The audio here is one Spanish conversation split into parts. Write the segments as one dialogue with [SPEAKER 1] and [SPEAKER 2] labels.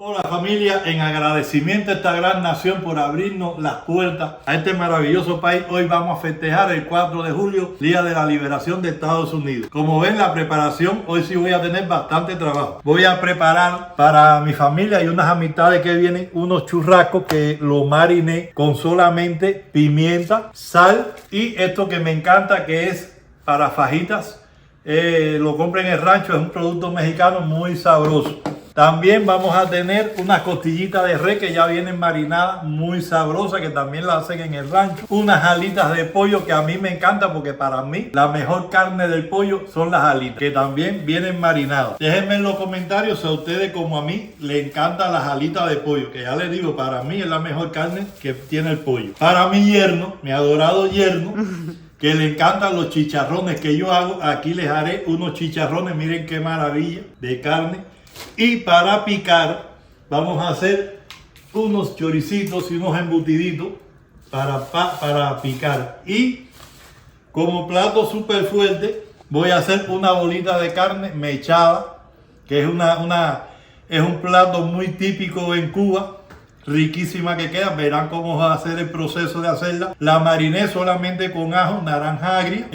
[SPEAKER 1] Hola familia, en agradecimiento a esta gran nación por abrirnos las puertas a este maravilloso país, hoy vamos a festejar el 4 de julio, Día de la Liberación de Estados Unidos. Como ven, la preparación, hoy sí voy a tener bastante trabajo. Voy a preparar para mi familia y unas amistades que vienen unos churrascos que lo mariné con solamente pimienta, sal y esto que me encanta, que es para fajitas. Lo compré en el rancho, es un producto mexicano muy sabroso. También vamos a tener unas costillitas de res que ya vienen marinadas, muy sabrosas, que también las hacen en el rancho. Unas alitas de pollo que a mí me encanta porque para mí la mejor carne del pollo son las alitas, que también vienen marinadas. Déjenme en los comentarios si a ustedes como a mí le encantan las alitas de pollo, que ya les digo, para mí es la mejor carne que tiene el pollo. Para mi yerno, mi adorado yerno, que le encantan los chicharrones que yo hago, aquí les haré unos chicharrones, miren qué maravilla de carne. Y para picar vamos a hacer unos choricitos y unos embutiditos para picar. Y como plato súper fuerte voy a hacer una bolita de carne mechada, que es es un plato muy típico en Cuba. Riquísima que queda, verán cómo va a ser el proceso de hacerla. La mariné solamente con ajo, naranja agria,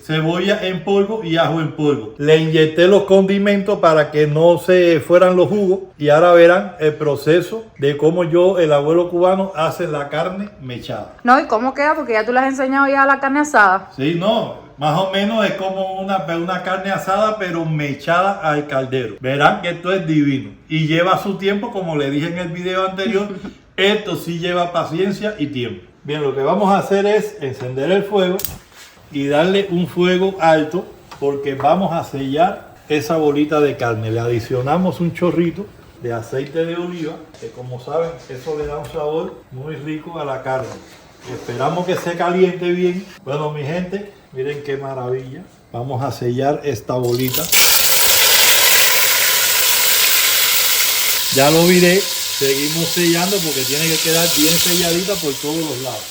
[SPEAKER 1] cebolla en polvo y ajo en polvo. Le inyecté los condimentos para que no se fueran los jugos y ahora verán el proceso de cómo yo, el abuelo cubano, hace la carne mechada.
[SPEAKER 2] No, ¿y cómo queda? Porque ya tú le has enseñado ya la carne asada.
[SPEAKER 1] Sí, no. Más o menos es como una carne asada, pero mechada al caldero. Verán que esto es divino. Y lleva su tiempo, como le dije en el video anterior. Esto sí lleva paciencia y tiempo. Bien, lo que vamos a hacer es encender el fuego y darle un fuego alto, porque vamos a sellar esa bolita de carne. Le adicionamos un chorrito de aceite de oliva, que como saben, eso le da un sabor muy rico a la carne. Esperamos que se caliente bien. Bueno, mi gente, miren qué maravilla. Vamos a sellar esta bolita. Ya lo viré. Seguimos sellando porque tiene que quedar bien selladita por todos los lados.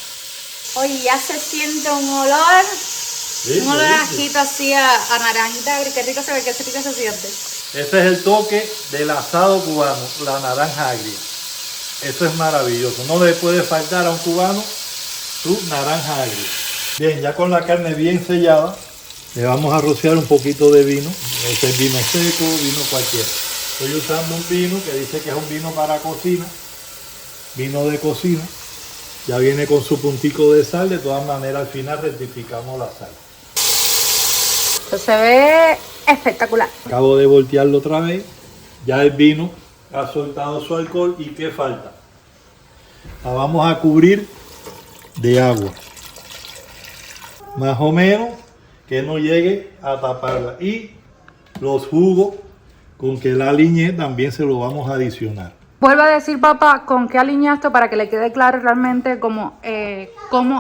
[SPEAKER 2] Oye, ya se siente un olor.
[SPEAKER 1] ¿Sí?
[SPEAKER 2] Un olor ajito así a naranjita. Qué rico se ve, qué rico se siente.
[SPEAKER 1] Ese es el toque del asado cubano, la naranja agria. Eso es maravilloso. No le puede faltar a un cubano su naranja agria. Bien, ya con la carne bien sellada, le vamos a rociar un poquito de vino. Este es vino seco, vino cualquiera. Estoy usando un vino que dice que es un vino para cocina, vino de cocina. Ya viene con su puntico de sal, de todas maneras al final rectificamos la sal.
[SPEAKER 2] Esto se ve espectacular.
[SPEAKER 1] Acabo de voltearlo otra vez, ya el vino ha soltado su alcohol. ¿Y qué falta? La vamos a cubrir de agua, más o menos que no llegue a taparla, y los jugos con que la aliñé también se lo vamos a adicionar.
[SPEAKER 2] Vuelvo a decir, papá, con qué aliñaste para que le quede claro realmente cómo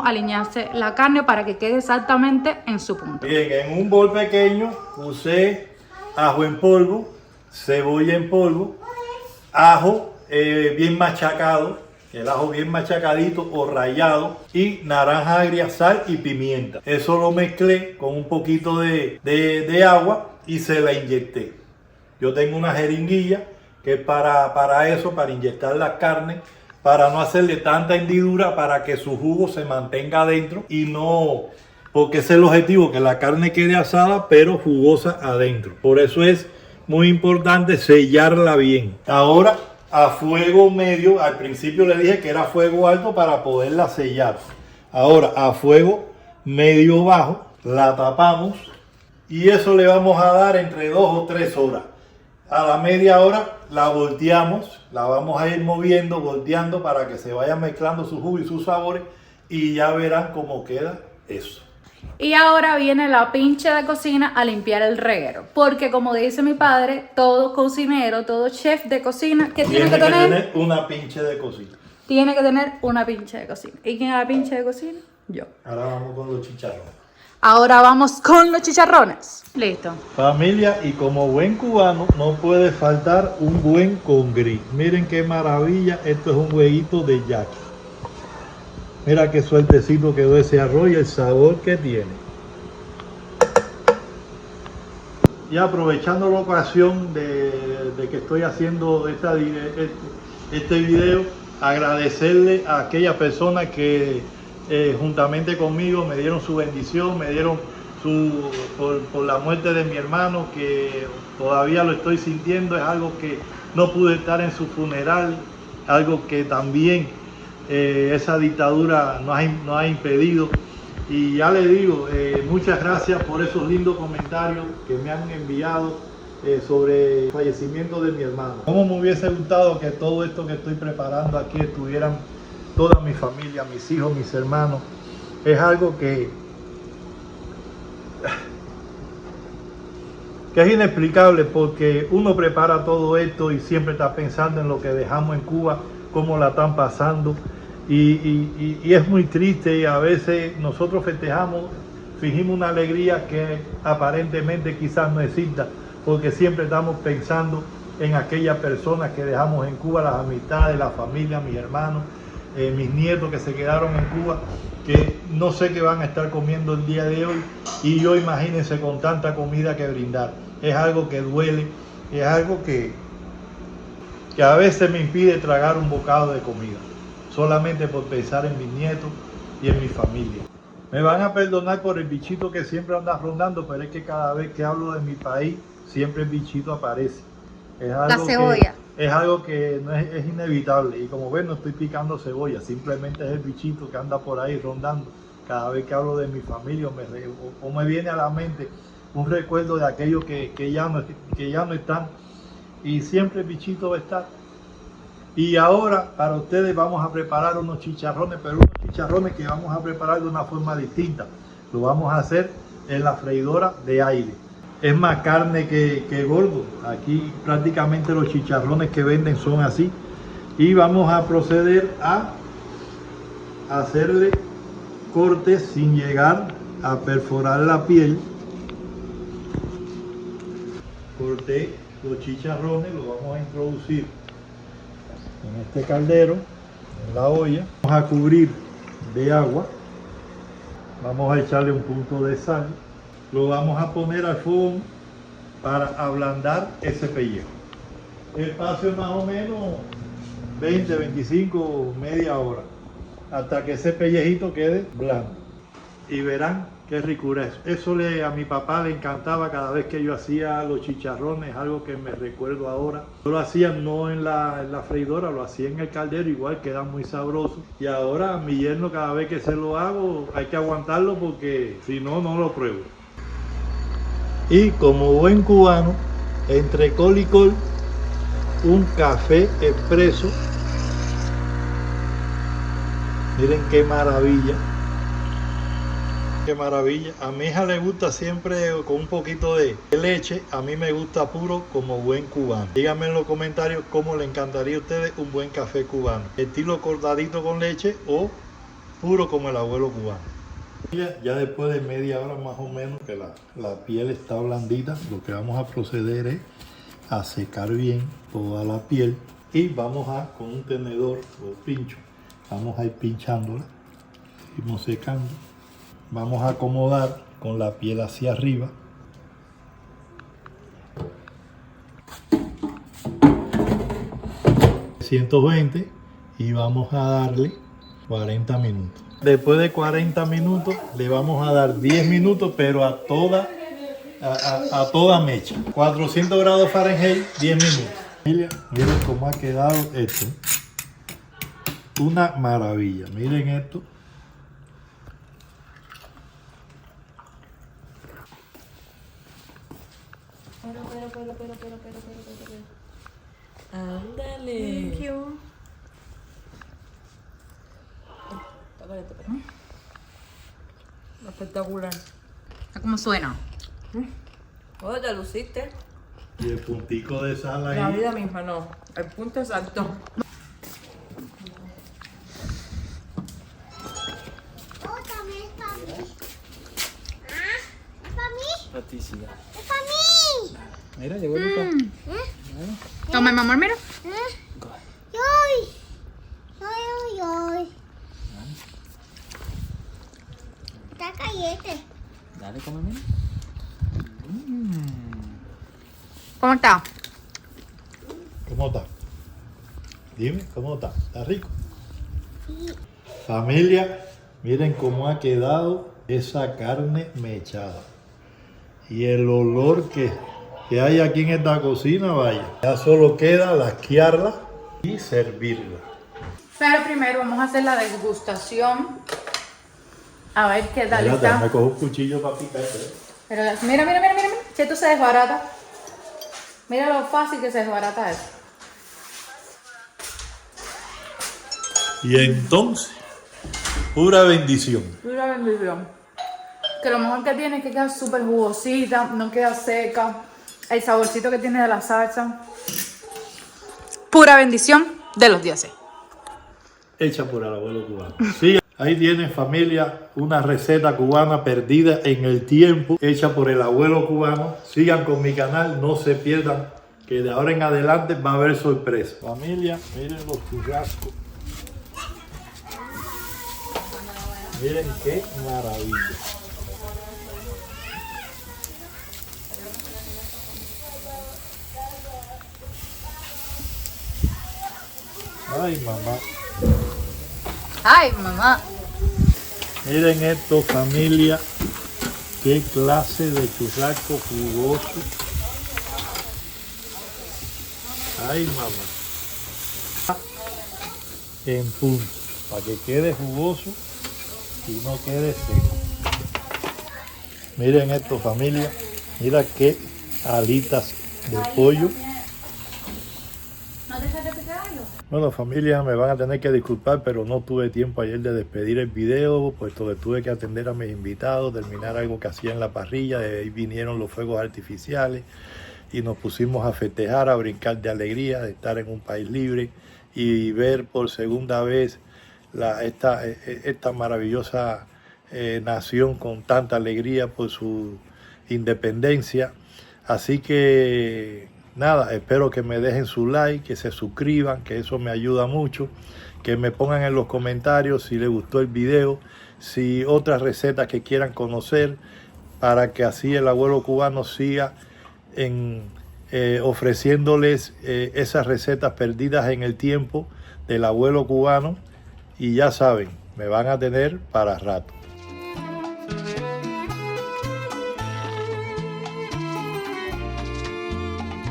[SPEAKER 2] aliñaste la carne para que quede exactamente en su punto.
[SPEAKER 1] Bien, en un bol pequeño usé ajo en polvo, cebolla en polvo, ajo bien machacado, el ajo bien machacadito o rallado, y naranja agria, sal y pimienta. Eso lo mezclé con un poquito de agua y se la inyecté. Yo tengo una jeringuilla que es para eso, para inyectar la carne, para no hacerle tanta hendidura, para que su jugo se mantenga adentro y no, porque ese es el objetivo, que la carne quede asada pero jugosa adentro. Por eso es muy importante sellarla bien. Ahora a fuego medio, al principio le dije que era fuego alto para poderla sellar. Ahora a fuego medio bajo la tapamos y eso le vamos a dar entre 2 o 3 horas. A la media hora la volteamos, la vamos a ir moviendo, volteando para que se vaya mezclando su jugo y sus sabores, y ya verán cómo queda eso.
[SPEAKER 2] Y ahora viene la pinche de cocina a limpiar el reguero. Porque como dice mi padre, todo cocinero, todo chef de cocina, ¿qué tiene que tener?
[SPEAKER 1] Una pinche de cocina.
[SPEAKER 2] Tiene que tener una pinche de cocina. ¿Y quién es la pinche de cocina? Yo.
[SPEAKER 1] Ahora vamos con los chicharrones.
[SPEAKER 2] Ahora vamos con los chicharrones. Listo.
[SPEAKER 1] Familia, y como buen cubano no puede faltar un buen con gris. Miren qué maravilla, esto es un huevito de yaqui. Mira qué suertecito quedó ese arroz y el sabor que tiene. Y aprovechando la ocasión de de que estoy haciendo este video, agradecerle a aquellas personas que juntamente conmigo me dieron su bendición, me dieron por la muerte de mi hermano, que todavía lo estoy sintiendo. Es algo que no pude estar en su funeral, algo que también esa dictadura nos ha impedido. Y ya le digo, muchas gracias por esos lindos comentarios que me han enviado sobre el fallecimiento de mi hermano. Cómo me hubiese gustado que todo esto que estoy preparando aquí estuvieran toda mi familia, mis hijos, mis hermanos. Es algo que es inexplicable, porque uno prepara todo esto y siempre está pensando en lo que dejamos en Cuba, cómo la están pasando, y es muy triste. Y a veces nosotros festejamos, fingimos una alegría que aparentemente quizás no exista, porque siempre estamos pensando en aquellas personas que dejamos en Cuba, las amistades, la familia, mis hermanos, mis nietos que se quedaron en Cuba, que no sé qué van a estar comiendo el día de hoy, y yo, imagínense, con tanta comida que brindar. Es algo que duele, es algo que a veces me impide tragar un bocado de comida, solamente por pensar en mis nietos y en mi familia. Me van a perdonar por el bichito que siempre anda rondando, pero es que cada vez que hablo de mi país, siempre el bichito aparece.
[SPEAKER 2] La cebolla.
[SPEAKER 1] Es algo que no es inevitable, y como ven, no estoy picando cebolla, simplemente es el bichito que anda por ahí rondando. Cada vez que hablo de mi familia o me viene a la mente un recuerdo de aquellos que ya no están, y siempre el bichito va a estar. Y ahora para ustedes vamos a preparar unos chicharrones, pero unos chicharrones que vamos a preparar de una forma distinta. Lo vamos a hacer en la freidora de aire. Es más carne que gordo. Aquí prácticamente los chicharrones que venden son así. Y vamos a proceder a hacerle cortes sin llegar a perforar la piel. Corté los chicharrones, los vamos a introducir en este caldero, en la olla. Vamos a cubrir de agua. Vamos a echarle un punto de sal. Lo vamos a poner al fuego para ablandar ese pellejo. Espacio más o menos 20, 25, media hora, hasta que ese pellejito quede blando. Y verán qué ricura es. Eso a mi papá le encantaba cada vez que yo hacía los chicharrones, algo que me recuerdo ahora. Yo lo hacía no en la freidora, lo hacía en el caldero, igual quedan muy sabrosos. Y ahora mi yerno, cada vez que se lo hago, hay que aguantarlo, porque si no, no lo pruebo. Y como buen cubano, entre col y col, un café expreso. Miren qué maravilla. Qué maravilla. A mi hija le gusta siempre con un poquito de leche. A mí me gusta puro, como buen cubano. Díganme en los comentarios cómo le encantaría a ustedes un buen café cubano. Estilo cortadito con leche o puro como el abuelo cubano. Ya después de media hora más o menos que la piel está blandita, lo que vamos a proceder es a secar bien toda la piel, y vamos con un tenedor o pincho, vamos a ir pinchándola, seguimos secando. Vamos a acomodar con la piel hacia arriba. ...120... y vamos a darle 40 minutos. Después de 40 minutos le vamos a dar 10 minutos, pero a toda mecha. 400 grados Fahrenheit, 10 minutos. Miren cómo ha quedado esto. Una maravilla. Miren esto.
[SPEAKER 3] Ándale.
[SPEAKER 2] Thank you.
[SPEAKER 3] Espectacular.
[SPEAKER 2] ¿Cómo suena?
[SPEAKER 3] Oh, te luciste.
[SPEAKER 1] Y el puntico de sal ahí.
[SPEAKER 3] La vida misma, no. El punto exacto.
[SPEAKER 4] También es para mí. Ah, ¿es para mí?
[SPEAKER 5] Para ti, sí.
[SPEAKER 4] ¡Es para mí!
[SPEAKER 5] Mira, llegó Luca.
[SPEAKER 2] Toma, mi amor, mira.
[SPEAKER 4] ¡Yoy! ¡Yoy, yoy! Está callete.
[SPEAKER 5] Dale, come, mira.
[SPEAKER 2] ¿Cómo está?
[SPEAKER 1] ¿Cómo está? Dime, ¿cómo está? ¿Está rico? Familia, miren cómo ha quedado esa carne mechada. Y el olor que hay aquí en esta cocina, vaya. Ya solo queda lasquearla y servirla.
[SPEAKER 2] Pero primero vamos a hacer la degustación. A ver qué tal
[SPEAKER 1] Espérate,
[SPEAKER 2] está.
[SPEAKER 1] me cojo un cuchillo para picar.
[SPEAKER 2] Pero mira, que esto se desbarata. Mira lo fácil que se desbarata eso.
[SPEAKER 1] Y entonces, pura bendición.
[SPEAKER 2] Pura bendición. Que lo mejor que tiene es que queda súper jugosita, no queda seca. El saborcito que tiene de la salsa. Pura bendición de los dioses.
[SPEAKER 1] Hecha por el abuelo cubano. Sí, ahí tienen, familia, una receta cubana perdida en el tiempo, hecha por el abuelo cubano. Sigan con mi canal, no se pierdan, que de ahora en adelante va a haber sorpresa. Familia, miren los churrascos. Miren qué maravilla. Ay, mamá.
[SPEAKER 2] Ay, mamá.
[SPEAKER 1] Miren esto, familia. Qué clase de churrasco jugoso. Ay, mamá. En punto. Para que quede jugoso y no quede seco. Miren esto, familia. Mira qué alitas de pollo.
[SPEAKER 2] ¿No te sale picarlo?
[SPEAKER 1] Bueno, familia, me van a tener que disculpar, pero no tuve tiempo ayer de despedir el video, puesto que tuve que atender a mis invitados, terminar algo que hacía en la parrilla. De ahí vinieron los fuegos artificiales y nos pusimos a festejar, a brincar de alegría, de estar en un país libre y ver por segunda vez esta maravillosa nación con tanta alegría por su independencia. Así que nada, espero que me dejen su like, que se suscriban, que eso me ayuda mucho, que me pongan en los comentarios si les gustó el video, si otras recetas que quieran conocer, para que así el abuelo cubano siga ofreciéndoles esas recetas perdidas en el tiempo del abuelo cubano. Y ya saben, me van a tener para rato.